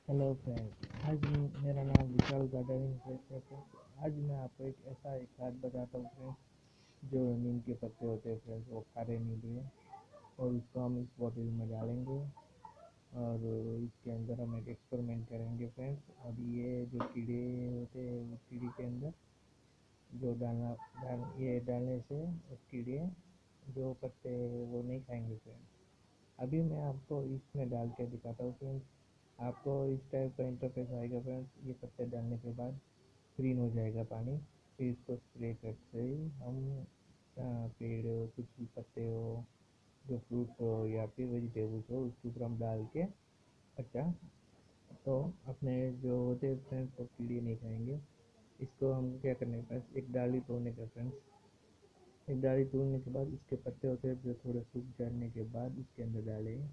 Hello friends, मेरा नाम विशाल gardening है फ्रेंड्स। आज मैं आपको एक खाद बताता हूँ फ्रेंड्स, जो नीम के पत्ते होते हैं फ्रेंड्स, वो खारे नीम है। और इसको हम इस बॉटल में डालेंगे और इसके अंदर हम एक एक्सपेरिमेंट करेंगे फ्रेंड्स। और ये जो कीड़े होते हैं, उस कीड़े के अंदर जो ये डालने से उस कीड़े जो पत्ते वो नहीं खाएंगे फ्रेंड्स। अभी मैं आपको इसमें डाल के दिखाता हूँ फ्रेंड्स। आपको इस टाइप का इंटरफेस आएगा फ्रेंड्स। ये पत्ते डालने के बाद ग्रीन हो जाएगा पानी। फिर इसको स्प्रे करते ही हम पेड़ कुछ भी पत्ते हो, जो फ्रूट्स हो या फिर वेजिटेबल्स हो, उसके ऊपर हम डाल के अच्छा, तो अपने जो होते हैं फ्रेंड्स वो कीड़े नहीं खाएंगे। इसको हम क्या करने का फ्रेंड्स, एक डाली तोड़ने का फ्रेंड्स। एक डाली तोड़ने के बाद इसके पत्ते होते हैं जो थोड़े सूख जाने के बाद इसके अंदर डालें।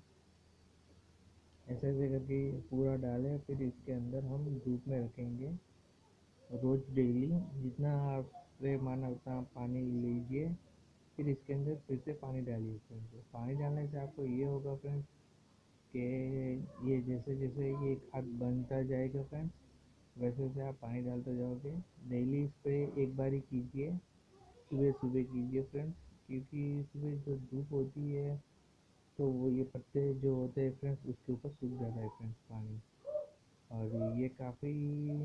ऐसे ऐसे करके पूरा डालें। फिर इसके अंदर हम धूप में रखेंगे रोज़ डेली। जितना आपसे माना उतना पानी लीजिए। फिर इसके अंदर फिर से पानी डालिए फ्रेंड्स। पानी डालने से आपको ये होगा फ्रेंड्स कि ये जैसे जैसे ये खाद बनता जाएगा फ्रेंड्स, वैसे वैसे आप पानी डालते जाओगे। डेली स्प्रे एक बार ही कीजिए, सुबह सुबह कीजिए फ्रेंड्स। क्योंकि सुबह जो धूप होती है तो वो ये पत्ते जो होते हैं फ्रेंड्स उसके ऊपर सूख जाता है फ्रेंड्स पानी। और ये काफ़ी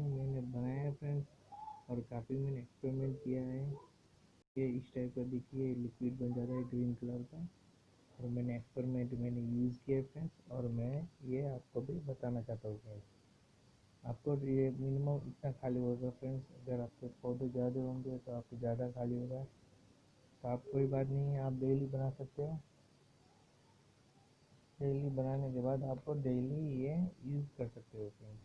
मैंने बनाया है फ्रेंड्स, और काफ़ी मैंने एक्सपेरिमेंट किया है। ये इस टाइप का देखिए लिक्विड बन जाता है ग्रीन कलर का। और मैंने यूज़ किया है फ्रेंड्स, और मैं ये आपको भी बताना चाहता हूँ फ्रेंड्स। आपको ये मिनिमम इतना खाली होगा फ्रेंड्स। अगर आपके पौधे ज़्यादा होंगे तो आपको ज़्यादा खाली होगा। तो आप कोई बात नहीं है, आप डेली बना सकते हो। डेली बनाने के बाद आपको डेली ये यूज़ कर सकते हो फ्रेंड्स।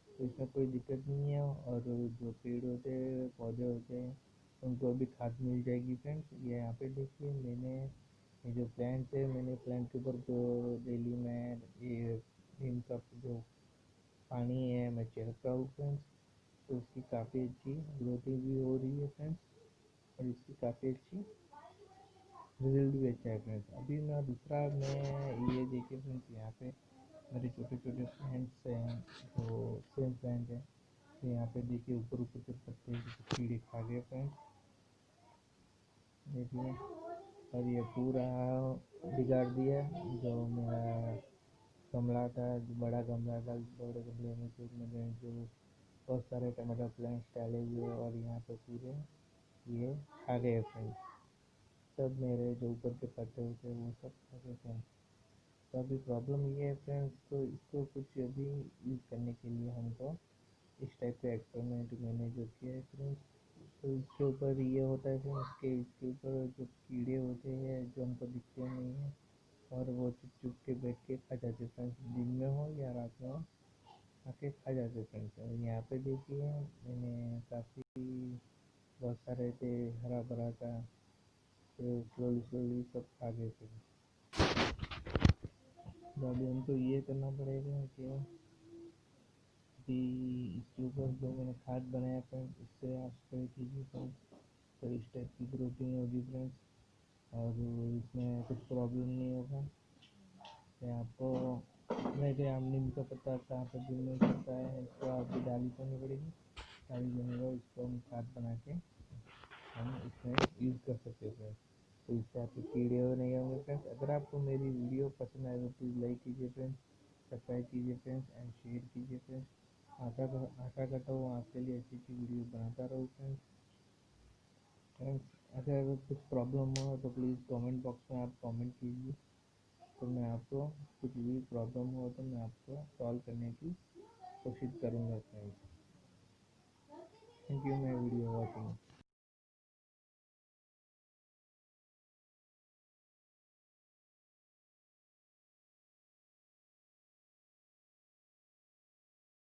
तो इसमें कोई दिक्कत नहीं है। और जो पेड़ होते हैं, पौधे होते हैं, उनको भी खाद मिल जाएगी फ्रेंड्स। ये यहाँ पे देखिए मैंने ये जो प्लांट है, मैंने प्लांट के ऊपर जो डेली मैं ये नीम का जो पानी है मैं छिड़कता हूँ फ्रेंड्स। तो इसकी काफ़ी अच्छी ग्रोथिंग भी हो रही है फ्रेंड्स, और इसकी काफ़ी अच्छी रिजल्ट भी अच्छा है फ्रेंड्स। अभी मैं दूसरा मैं ये देखिए फ्रेंड्स, यहाँ पे मेरे छोटे छोटे प्लांट्स हैं जो सेम प्लांट है। तो यहाँ पे देखिए ऊपर ऊपर के पत्ते कीड़े खा गए फ्रेंड्स, देखिए। और ये पूरा बिगाड़ दिया जो मेरा गमला था, जो बड़ा गमला था। बड़े गमले में फिर मैंने जो बहुत सारे टमाटर प्लांट्स डाले हुए, और यहाँ पे पूरे ये खा गए फ्रेंड्स। सब मेरे जो ऊपर के पत्ते होते हैं वो सब खा गए फ्रेंड्स। तो अभी प्रॉब्लम ये है फ्रेंड्स, तो इसको कुछ अभी यूज़ करने के लिए हमको इस टाइप का एक्सपेरिमेंट मैंने जो किया है फ्रेंड्स। तो इसके ऊपर ये होता है फ्रेंड्स कि इसके ऊपर जो कीड़े होते हैं जो हमको दिखते नहीं हैं, और वो चुप चुप के बैठ के खा जाते फ्रेंड्स, दिन में हो या रात में हो आके खा जाते फ्रेंड्स। और यहाँ पे देखिए मैंने काफ़ी बहुत सारे थे, हरा भरा था। तो स्लोली स्लोली सब खा गए फ्रेंड्स। तो अभी हमको ये करना पड़ेगा कि कि इसके ऊपर जो मैंने खाद बनाया फ्रेंड्स उससे आप स्प्रे कीजिए फ्रेंड्स। तो इस टाइप की ग्रोथिंग होगी फ्रेंड्स, और इसमें कुछ प्रॉब्लम नहीं होगा। मैं आपको नहीं कि आम नीम का पत्ता कहाँ पर भी मिल सकता है, इसको आपको डाली करनी पड़ेगी। डाली देने के बाद इसको हम खाद बना के हम इसमें यूज़ कर सकते हैं फ्रेंड्स। तो इससे आपके कीड़े नहीं होंगे फ्रेंड्स। अगर आपको मेरी वीडियो पसंद आए तो प्लीज़ लाइक कीजिए फ्रेंड्स, सब्सक्राइब कीजिए फ्रेंड्स, एंड शेयर कीजिए फ्रेंड्स। आशा करता हूँ आपके लिए अच्छी अच्छी वीडियो बनाता रहूँ फ्रेंड्स। अगर कुछ प्रॉब्लम हो तो प्लीज़ कमेंट बॉक्स में आप कमेंट कीजिए। तो मैं आपको कुछ भी प्रॉब्लम हो तो मैं आपको सॉल्व करने की कोशिश करूँगा friends. Thank you my video watching.